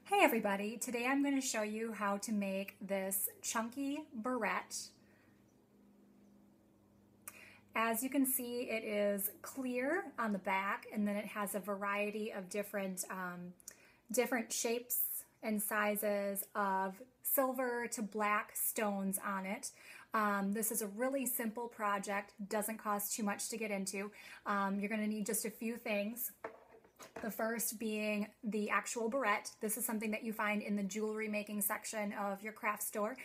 Hey everybody, today I'm going to show you how to make this chunky barrette. As you can see, it is clear on the back, and then it has a variety of different shapes and sizes of silver to black stones on it. This is a really simple project, doesn't cost too much to get into. You're going to need just a few things. The first being the actual barrette. This is something that you find in the jewelry making section of your craft store.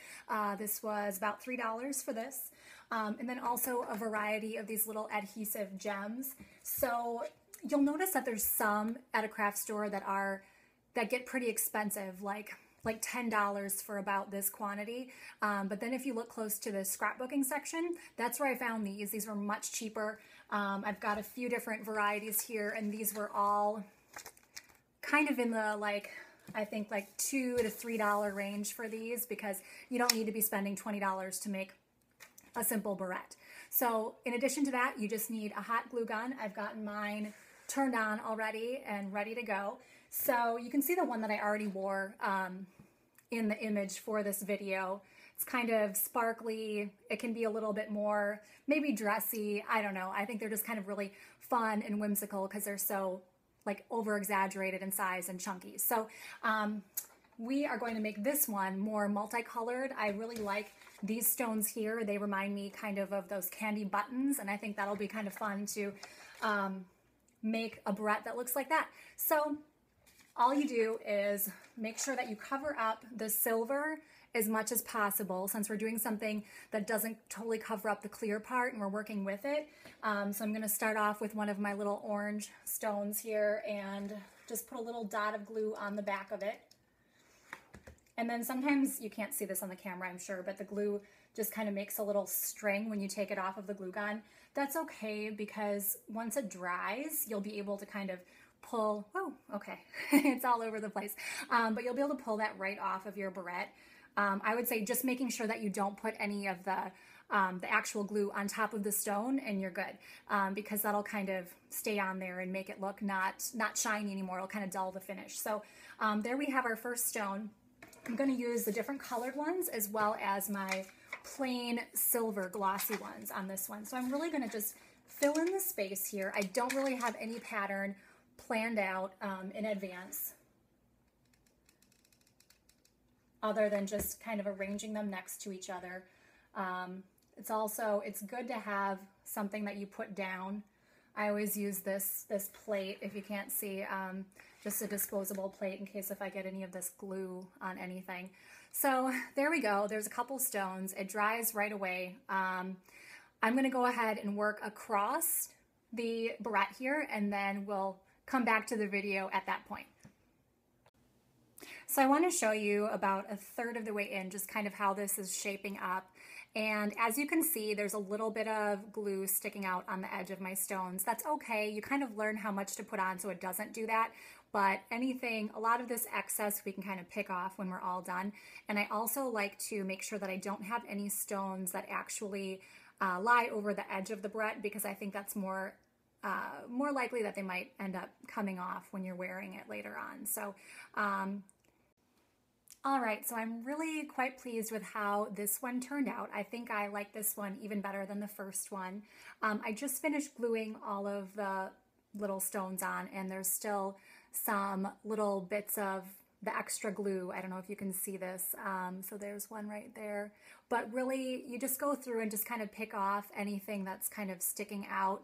This was about $3 for this. And then also a variety of these little adhesive gems. So you'll notice that there's some at a craft store that get pretty expensive, like $10 for about this quantity. But then if you look close to the scrapbooking section, that's where I found these. These were much cheaper. I've got a few different varieties here, and these were all kind of in the I think $2 to $3 range for these, because you don't need to be spending $20 to make a simple barrette. So in addition to that, you just need a hot glue gun. I've gotten mine turned on already and ready to go. So you can see the one that I already wore in the image for this video. It's kind of sparkly. It can be a little bit more maybe dressy. I don't know. I think they're just kind of really fun and whimsical because they're so over exaggerated in size and chunky. So we are going to make this one more multicolored. I really like these stones here. They remind me kind of those candy buttons, and I think that'll be kind of fun to make a barrette that looks like that. So all you do is make sure that you cover up the silver as much as possible, since we're doing something that doesn't totally cover up the clear part and we're working with it. So I'm gonna start off with one of my little orange stones here and just put a little dot of glue on the back of it. And then sometimes you can't see this on the camera, I'm sure, but the glue just kind of makes a little string when you take it off of the glue gun. That's okay, because once it dries, you'll be able to kind of pull, oh, okay, it's all over the place. But you'll be able to pull that right off of your barrette. I would say just making sure that you don't put any of the actual glue on top of the stone, and you're good, because that'll kind of stay on there and make it look not shiny anymore. It'll kind of dull the finish. So there we have our first stone. I'm going to use the different colored ones as well as my plain silver glossy ones on this one. So I'm really going to just fill in the space here. I don't really have any pattern planned out in advance, other than just kind of arranging them next to each other. It's good to have something that you put down. I always use this plate, if you can't see, just a disposable plate in case if I get any of this glue on anything. So there we go. There's a couple stones. It dries right away. I'm going to go ahead and work across the barrette here, and then we'll come back to the video at that point. So I want to show you about a third of the way in, just kind of how this is shaping up. And as you can see, there's a little bit of glue sticking out on the edge of my stones. That's okay. You kind of learn how much to put on so it doesn't do that. But a lot of this excess we can kind of pick off when we're all done. And I also like to make sure that I don't have any stones that actually lie over the edge of the barrette, because I think that's more likely that they might end up coming off when you're wearing it later on. So all right, so I'm really quite pleased with how this one turned out. I think I like this one even better than the first one. I just finished gluing all of the little stones on, and there's still some little bits of the extra glue. I don't know if you can see this. So there's one right there. But really, you just go through and just kind of pick off anything that's kind of sticking out.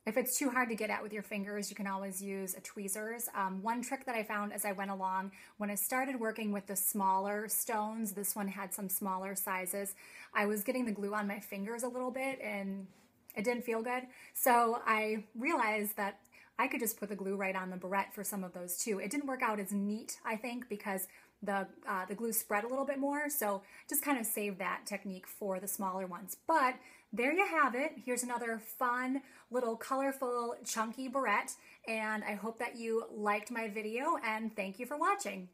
If it's too hard to get at with your fingers, you can always use a tweezers. One trick that I found as I went along, when I started working with the smaller stones, this one had some smaller sizes, I was getting the glue on my fingers a little bit and it didn't feel good. So I realized that I could just put the glue right on the barrette for some of those too. It didn't work out as neat, I think, because the glue spread a little bit more, so just kind of save that technique for the smaller ones. But there you have it. Here's another fun, little colorful, chunky barrette, and I hope that you liked my video, and thank you for watching.